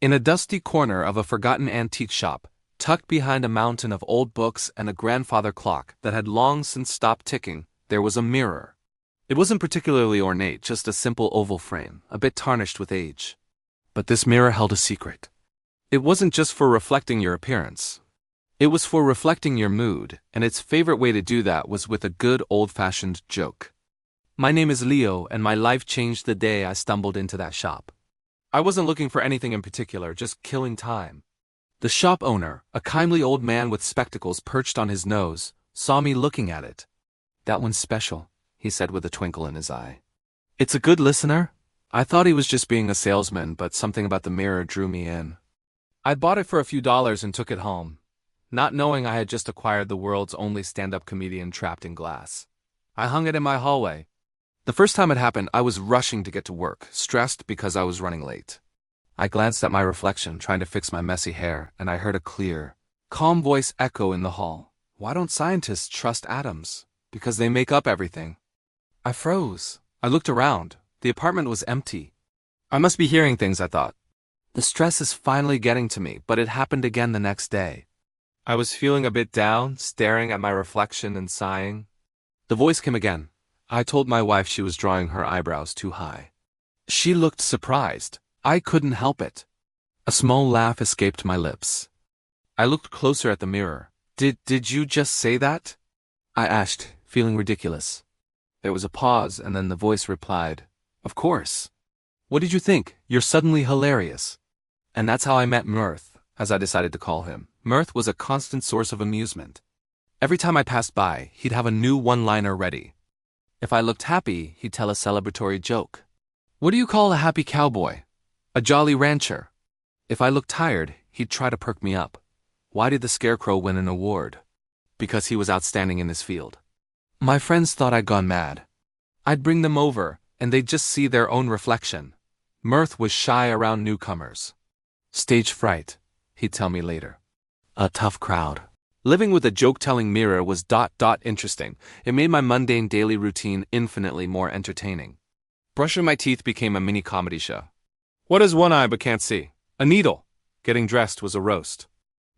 In a dusty corner of a forgotten antique shop, tucked behind a mountain of old books and a grandfather clock that had long since stopped ticking, there was a mirror. It wasn't particularly ornate, just a simple oval frame, a bit tarnished with age. But this mirror held a secret. It wasn't just for reflecting your appearance. It was for reflecting your mood, and its favorite way to do that was with a good old-fashioned joke. My name is Leo, and my life changed the day I stumbled into that shop. I wasn't looking for anything in particular, just killing time. The shop owner, a kindly old man with spectacles perched on his nose, saw me looking at it. "That one's special," he said with a twinkle in his eye. "It's a good listener." I thought he was just being a salesman, but something about the mirror drew me in. I bought it for a few dollars and took it home, not knowing I had just acquired the world's only stand-up comedian trapped in glass. I hung it in my hallway. The first time it happened, I was rushing to get to work, stressed because I was running late. I glanced at my reflection, trying to fix my messy hair, and I heard a clear, calm voice echo in the hall. "Why don't scientists trust atoms? Because they make up everything." I froze. I looked around. The apartment was empty. I must be hearing things, I thought. The stress is finally getting to me, but it happened again the next day. I was feeling a bit down, staring at my reflection and sighing. The voice came again. I told my wife she was drawing her eyebrows too high. She looked surprised. I couldn't help it. A small laugh escaped my lips. I looked closer at the mirror. Did you just say that?" I asked, feeling ridiculous. There was a pause, and then the voice replied, "Of course. What did you think? You're suddenly hilarious." And that's how I met Mirth, as I decided to call him. Mirth was a constant source of amusement. Every time I passed by, he'd have a new one-liner ready. If I looked happy, he'd tell a celebratory joke. "What do you call a happy cowboy?" "A jolly rancher." If I looked tired, he'd try to perk me up. Why did the Scarecrow win an award? Because he was outstanding in his field. My friends thought I'd gone mad. I'd bring them over, and they'd just see their own reflection. Mirth was shy around newcomers. "Stage fright," he'd tell me later. A tough crowd. Living with a joke-telling mirror was interesting. It made my mundane daily routine infinitely more entertaining. Brushing my teeth became a mini comedy show. What is one eye but can't see? A needle. Getting dressed was a roast.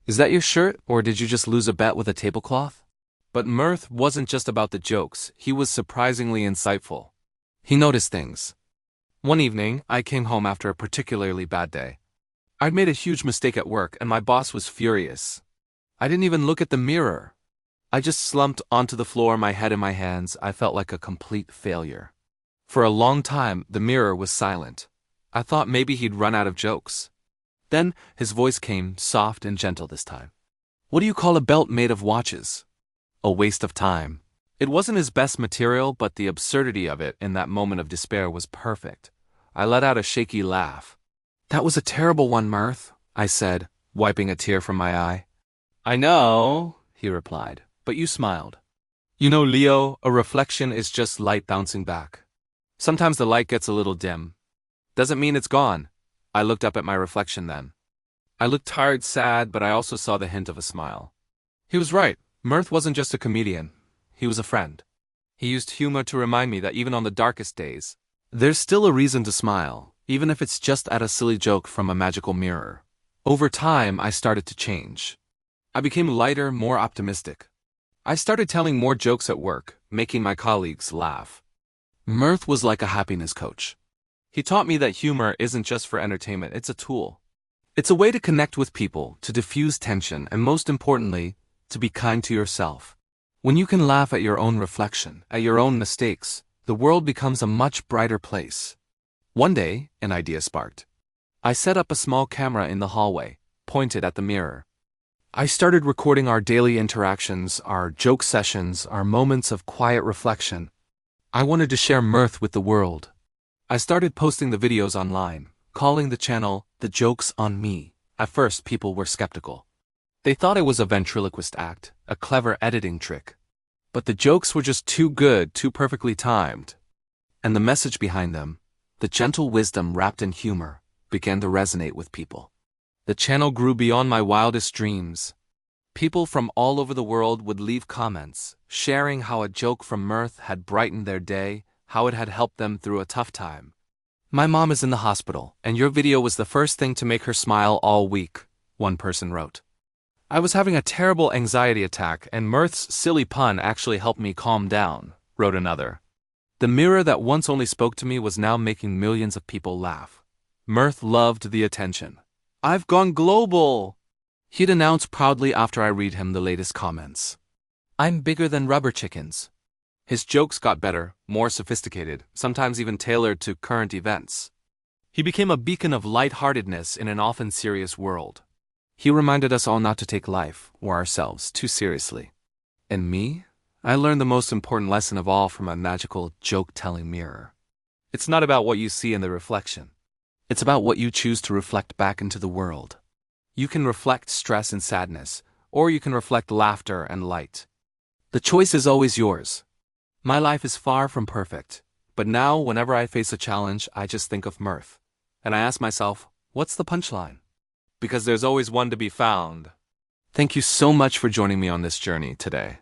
Is that your shirt, or did you just lose a bet with a tablecloth? But Mirth wasn't just about the jokes, he was surprisingly insightful. He noticed things. One evening, I came home after a particularly bad day. I'd made a huge mistake at work, and my boss was furious. I didn't even look at the mirror. I just slumped onto the floor, my head in my hands. I felt like a complete failure. For a long time, the mirror was silent. I thought maybe he'd run out of jokes. Then, his voice came, soft and gentle this time. "What do you call a belt made of watches?" A waste of time. It wasn't his best material, but the absurdity of it in that moment of despair was perfect. I let out a shaky laugh. "That was a terrible one, Mirth," I said, wiping a tear from my eye. "I know," he replied, "but you smiled. You know, Leo, a reflection is just light bouncing back. Sometimes the light gets a little dim. Doesn't mean it's gone." I looked up at my reflection then. I looked tired, sad, but I also saw the hint of a smile. He was right. Mirth wasn't just a comedian. He was a friend. He used humor to remind me that even on the darkest days, there's still a reason to smile, even if it's just at a silly joke from a magical mirror. Over time, I started to change. I became lighter, more optimistic. I started telling more jokes at work, making my colleagues laugh. Mirth was like a happiness coach. He taught me that humor isn't just for entertainment, it's a tool. It's a way to connect with people, to diffuse tension, and most importantly, to be kind to yourself. When you can laugh at your own reflection, at your own mistakes, the world becomes a much brighter place. One day, an idea sparked. I set up a small camera in the hallway, pointed at the mirror. I started recording our daily interactions, our joke sessions, our moments of quiet reflection. I wanted to share Mirth with the world. I started posting the videos online, calling the channel The Jokes on Me. At first, people were skeptical. They thought it was a ventriloquist act, a clever editing trick. But the jokes were just too good, too perfectly timed. And the message behind them, the gentle wisdom wrapped in humor, began to resonate with people. The channel grew beyond my wildest dreams. People from all over the world would leave comments, sharing how a joke from Mirth had brightened their day, how it had helped them through a tough time. My mom is in the hospital, and your video was the first thing to make her smile all week, one person wrote. I was having a terrible anxiety attack, and Mirth's silly pun actually helped me calm down, wrote another. The mirror that once only spoke to me was now making millions of people laugh. Mirth loved the attention. I've gone global! He'd announce proudly after I read him the latest comments. I'm bigger than rubber chickens. His jokes got better, more sophisticated, sometimes even tailored to current events. He became a beacon of lightheartedness in an often serious world. He reminded us all not to take life, or ourselves, too seriously. And me? I learned the most important lesson of all from a magical, joke-telling mirror. It's not about what you see in the reflection. It's about what you choose to reflect back into the world. You can reflect stress and sadness, or you can reflect laughter and light. The choice is always yours. My life is far from perfect, but now whenever I face a challenge, I just think of Mirth. And I ask myself, what's the punchline? Because there's always one to be found. Thank you so much for joining me on this journey today.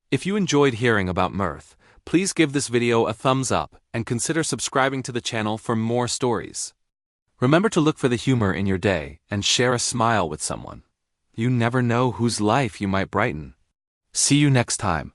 If you enjoyed hearing about Mirth, please give this video a thumbs up and consider subscribing to the channel for more stories. Remember to look for the humor in your day and share a smile with someone. You never know whose life you might brighten. See you next time.